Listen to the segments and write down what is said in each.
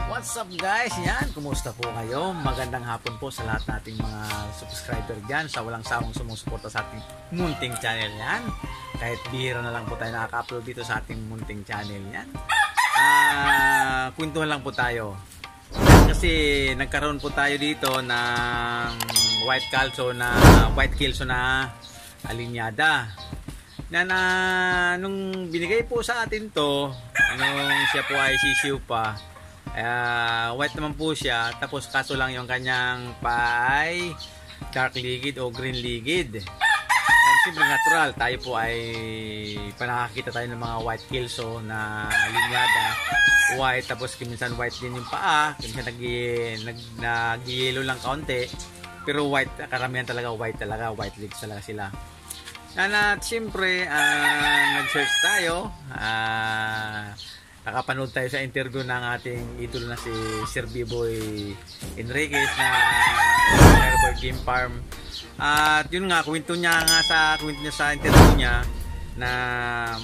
What's up guys? Yan, kumusta po kayo? Magandang hapon po sa lahat nating mga subscriber dyan sa walang sawang sumusuporta sa ating munting channel yan. Kahit bihira na lang po tayo nakaka-upload dito sa ating munting channel yan. Kwentuhan lang po tayo. Kasi nagkaroon po tayo dito ng white kelso na alinyada. Nung binigay po sa atin to, nung siya po ay sisiw pa, white naman po siya, tapos kaso lang yung kanyang pa ay dark ligid o green ligid. Siyempre natural, tayo po ay panakakita tayo ng mga white kelso na linyada, white, tapos minsan white din yung paa, minsan nag-yellow lang kaunti, pero white, karamihan talaga white legs talaga sila. At siyempre, nag-search tayo, nakapanood tayo sa interview ng ating idol na si Sir B-Boy Enriquez na Airborne Game Farm. At yun nga, kwento niya sa interview niya na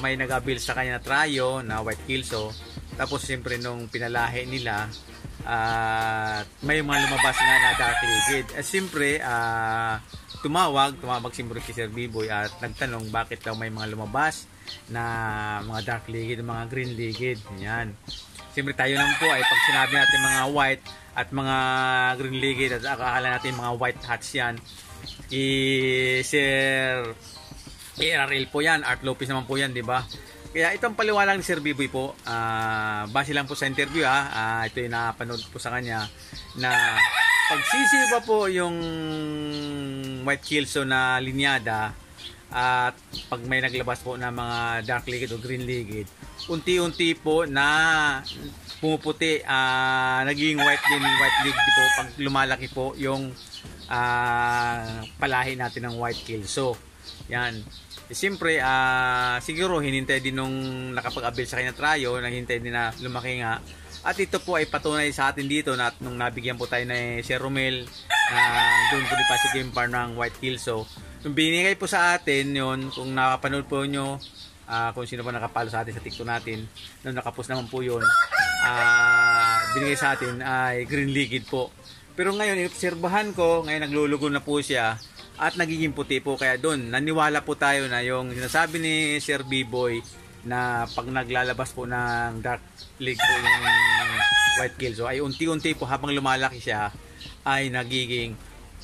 may nag-abil sa kanya na trayo na white kelso. Tapos siyempre nung pinalahi nila, may mga lumabas nga na dark ligid. At siyempre, tumawag siyempre si Sir B-Boy at nagtanong bakit daw may mga lumabas na mga dark ligid, mga green ligid. Yan. Siyempre tayo naman po ay pag sinabi natin mga white at mga green ligid at akala natin mga white hats yan, Sir ARL po yan, Art Lopez naman po yan, di ba? Kaya itong paliwanag ni Sir B-Boy po, base lang po sa interview, ito yung napanood po sa kanya, na pagsisiw pa po yung white kelso na linyada at pag may naglabas po na mga dark ligid o green ligid, unti-unti po na pumuputi, naging white ligid po pag lumalaki po yung palahi natin ng white kelso. Yan. Siyempre, siguro hinintay din nung nakapag-abil sa kanya trayo, nahintay din na lumaki nga. At ito po ay patunay sa atin dito na nung nabigyan po tayo ni Sir Romel doon po di pa si Game Farm ng white kelso. Nung binigay po sa atin yun, kung nakapanood po nyo, kung sino pa nakapalo sa atin sa TikTok natin, nung nakapost naman po yun, binigay sa atin ay green ligid po. Pero ngayon, inobserbahan ko, ngayon naglulugo na po siya at nagiging puti po. Kaya doon, naniwala po tayo na yung sinasabi ni Sir B-Boy na pag naglalabas po ng dark lig po yung white kelso ay unti-unti po habang lumalaki siya ay nagiging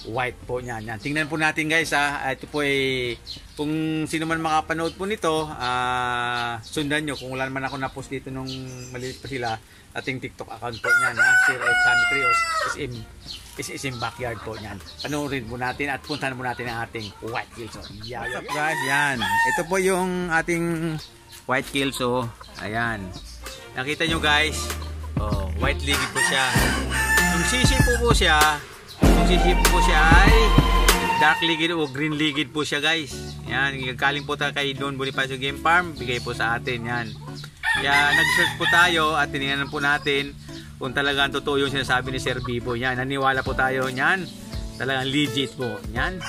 white po niyan. Yan. Tingnan po natin guys ito po ay kung sino man makapanood po nito, sundan nyo kung wala naman ako na-post dito nung maliit pa sila, ating TikTok account po niyan, Sir Sammy Trios SM Backyard po niyan. Panoorin po natin at puntahan po natin ang ating white kelso. What's up guys? Yan. Ito po yung ating white kelso. Ayan. Nakita nyo guys, white ligid po siya. Yung sisipo po siya ay dark ligid o green ligid po siya guys. Yan, galing po tayo kay Don Bonifacio Game Farm, bigay po sa atin yan. Kaya nag-search po tayo at tinignan po natin kung talagang totoo yung sinasabi ni Sir B-Boy. Yan, naniwala po tayo yan. Talagang legit po. Yan.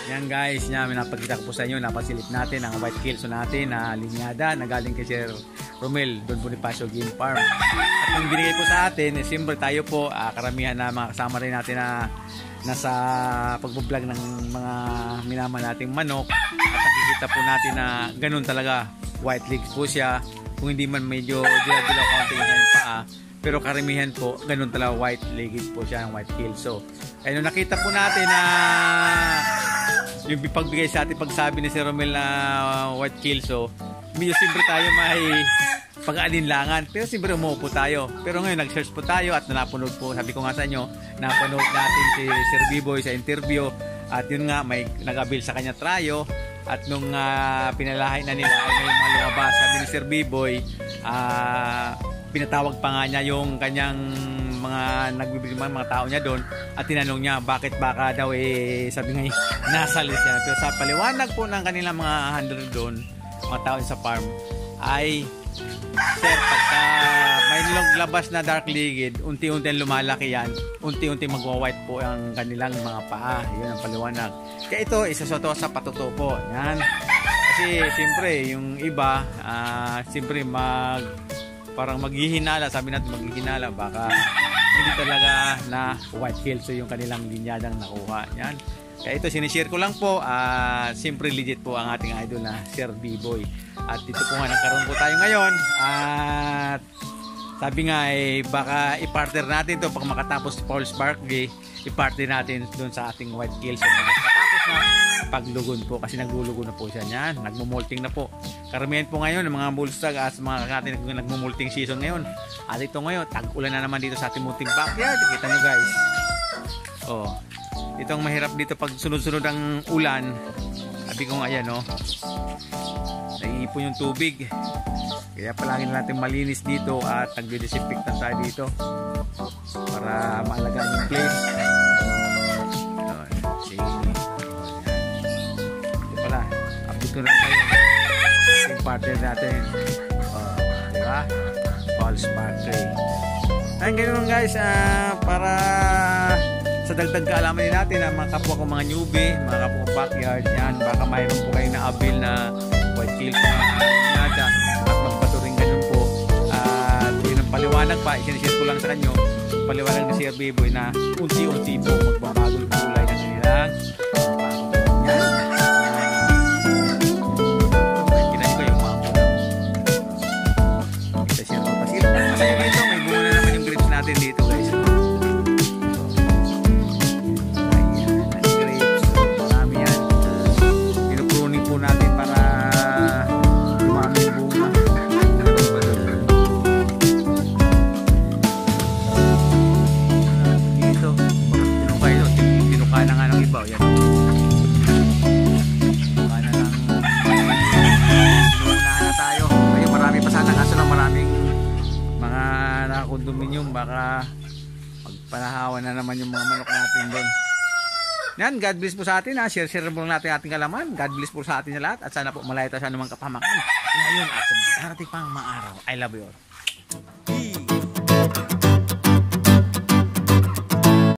Yan guys, yan, napagkita ko po sa inyo, napasilip natin ang white kelso natin na linyada na galing kay Sir Romel Don Bonifacio Game Farm. At nung binigay po sa atin, siyempre tayo po, karamihan na mga kasama rin natin na nasa pagbablog ng mga minaman nating manok at nakikita po natin na ganun talaga, white legs po siya. Kung hindi man medyo dilaw konti yung paa, pero karamihan po ganun talaga, white legged po siya ng white kelso. Kaya nung nakita po natin na yung pagbigay sa atin pagsabi ni Sir Romel na white kelso, medyo siyempre tayo may pag-alinlangan, pero siyempre umupo tayo. Pero ngayon nag-search po tayo at napanood po, sabi ko nga sa inyo, napanood natin si Sir B-Boy sa interview at yun nga, may nag-abil sa kanya trayo at nung pinalahi na nila ay may mga lumabas. Sabi ni Sir B-Boy, pinatawag pa nga niya yung kanyang mga nagbibigay mga tao niya doon at tinanong niya bakit baka daw sabi nga nasali siya. Pero sa paliwanag po ng kanilang mga handler doon, mga tao sa farm, ay sir, pagka may labas na dark ligid, unti-unti lumalaki yan, unti-unti magwa-white po ang kanilang mga paa. Yun ang paliwanag. Kaya ito, isa sa patuto po. Yan. Kasi siyempre, yung iba, siyempre parang maghihinala, sabi natin maghihinala, baka hindi talaga na white kelso yung kanilang linyadang nakuha. Yan. Kaya ito sinishare ko lang po, siyempre legit po ang ating idol na Sir B-Boy. At dito po nga nagkaroon po tayo ngayon at sabi nga baka i-partner natin to pag makatapos si Paul Sparky, i-partner natin doon sa ating white kelso. Makatapos na paglugon po kasi naglulugon na po siya niyan, nagmumulting na po. Karamihan po ngayon ng mga bullstag as mga kakatin nagmumulting season ngayon. At ito ngayon, tag-ulan na naman dito sa ating munting backyard. Kita nyo guys. Oh, itong mahirap dito pag sunod-sunod ang ulan. Sabi ko nga ayan, oh, naiipon yung tubig. Kaya palagi natin malinis dito at nagdi-disinfectant tayo dito para maalagaan yung place. Sige. Ito pala, update ko na kayo yung partner natin. Diba? Paul's Partner. Ayun, ganoon guys, para sa dagdag kaalaman din natin ang mga kapwa ko mga newbie, mga kapwa ko backyard, yan, baka mayroon po kayo na abil na white kelso na nada at magpaturing ganun po. At yun ang paliwanag pa, isinishare ko lang sa kanyo, paliwanag ni Sir B-Boy na unti-unti po magbabagol kulay ng kanilang yan. Kinahin ko yung mga po na share ko. Pasilip na kasi dito, may bunga na naman yung grapes natin dito guys. Condominium, baka magpanahawan na naman yung mga manok natin doon. Yan, God bless po sa atin ha. Share mo natin ating kalaman. God bless po sa atin sa lahat at sana po malaya tayo sa anumang kapahamakan ngayon at sa mga darating pang mga araw. I love you all.